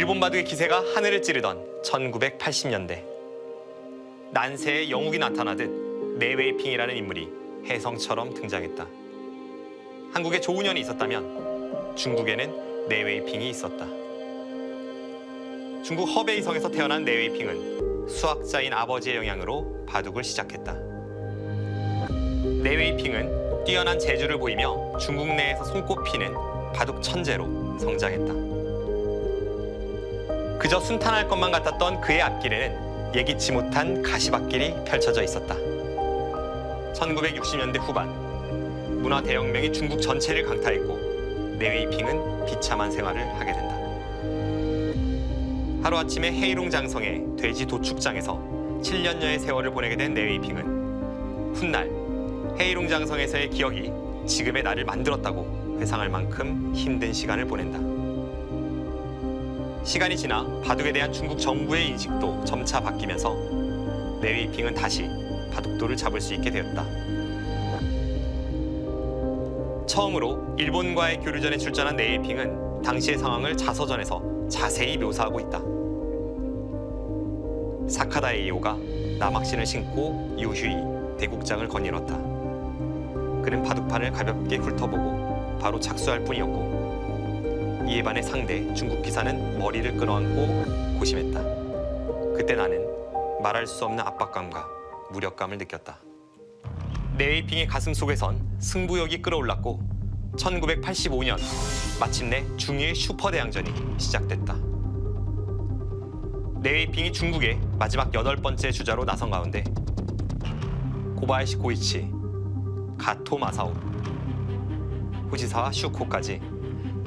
일본 바둑의 기세가 하늘을 찌르던 1980년대. 난세의 영웅이 나타나듯 내웨이핑이라는 인물이 혜성처럼 등장했다. 한국에 조훈현이 있었다면 중국에는 내웨이핑이 있었다. 중국 허베이성에서 태어난 내웨이핑은 수학자인 아버지의 영향으로 바둑을 시작했다. 내웨이핑은 뛰어난 재주를 보이며 중국 내에서 손꼽히는 바둑 천재로 성장했다. 그저 순탄할 것만 같았던 그의 앞길에는 예기치 못한 가시밭길이 펼쳐져 있었다. 1960년대 후반, 문화 대혁명이 중국 전체를 강타했고 내웨이핑은 비참한 생활을 하게 된다. 하루아침에 헤이룽장성의 돼지 도축장에서 7년여의 세월을 보내게 된 내웨이핑은 훗날 헤이룽장성에서의 기억이 지금의 나를 만들었다고 회상할 만큼 힘든 시간을 보낸다. 시간이 지나 바둑에 대한 중국 정부의 인식도 점차 바뀌면서 내웨이핑은 다시 바둑돌을 잡을 수 있게 되었다. 처음으로 일본과의 교류전에 출전한 내웨이핑은 당시의 상황을 자서전에서 자세히 묘사하고 있다. 사카다 에이오가 남학신을 신고 유휴이 대국장을 거닐었다. 그는 바둑판을 가볍게 훑어보고 바로 착수할 뿐이었고 이에 반해 상대 중국 기사는 머리를 끌어안고 고심했다. 그때 나는 말할 수 없는 압박감과 무력감을 느꼈다. 내웨이핑의 가슴 속에선 승부욕이 끌어올랐고 1985년 마침내 중일 슈퍼대항전이 시작됐다. 내웨이핑이 중국의 마지막 8번째 주자로 나선 가운데 고바야시 고이치, 가토 마사오, 후지사와 슈코까지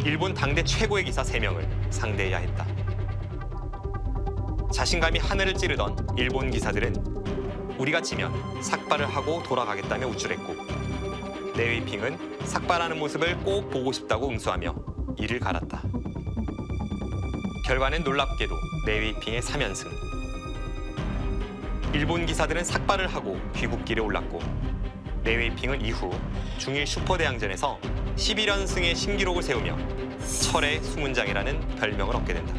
일본 당대 최고의 기사 3명을 상대해야 했다. 자신감이 하늘을 찌르던 일본 기사들은 우리가 지면 삭발을 하고 돌아가겠다며 우쭐했고 내웨이핑은 삭발하는 모습을 꼭 보고 싶다고 응수하며 이를 갈았다. 결과는 놀랍게도 내웨이핑의 3연승. 일본 기사들은 삭발을 하고 귀국길에 올랐고 내웨이핑은 이후 중일 슈퍼대항전에서 11연승의 신기록을 세우며 철의 수문장이라는 별명을 얻게 된다.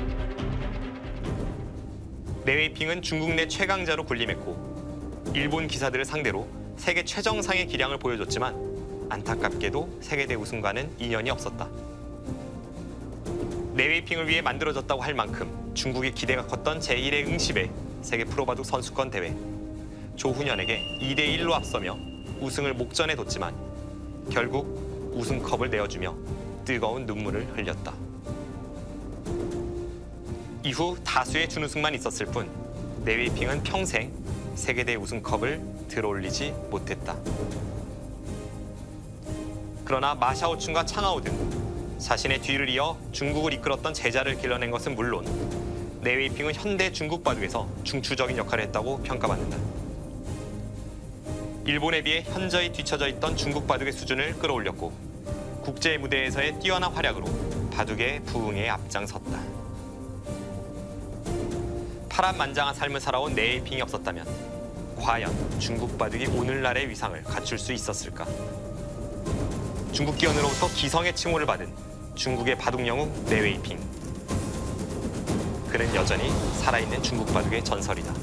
내웨이핑은 중국 내 최강자로 군림했고 일본 기사들을 상대로 세계 최정상의 기량을 보여줬지만 안타깝게도 세계대 우승과는 인연이 없었다. 내웨이핑을 위해 만들어졌다고 할 만큼 중국의 기대가 컸던 제1회 응시배 세계 프로바둑 선수권 대회. 조훈현에게 2대1로 앞서며 우승을 목전에 뒀지만 결국 우승컵을 내어주며 뜨거운 눈물을 흘렸다. 이후 다수의 준우승만 있었을 뿐 내웨이핑은 평생 세계대 우승컵을 들어올리지 못했다. 그러나 마샤오춘과 창하오 등 자신의 뒤를 이어 중국을 이끌었던 제자를 길러낸 것은 물론 내웨이핑은 현대 중국 바둑에서 중추적인 역할을 했다고 평가받는다. 일본에 비해 현저히 뒤처져 있던 중국 바둑의 수준을 끌어올렸고 국제 무대에서의 뛰어난 활약으로 바둑의 부흥에 앞장섰다. 파란만장한 삶을 살아온 내웨이핑이 없었다면 과연 중국 바둑이 오늘날의 위상을 갖출 수 있었을까? 중국 기원으로부터 기성의 칭호를 받은 중국의 바둑 영웅 내웨이핑. 그는 여전히 살아있는 중국 바둑의 전설이다.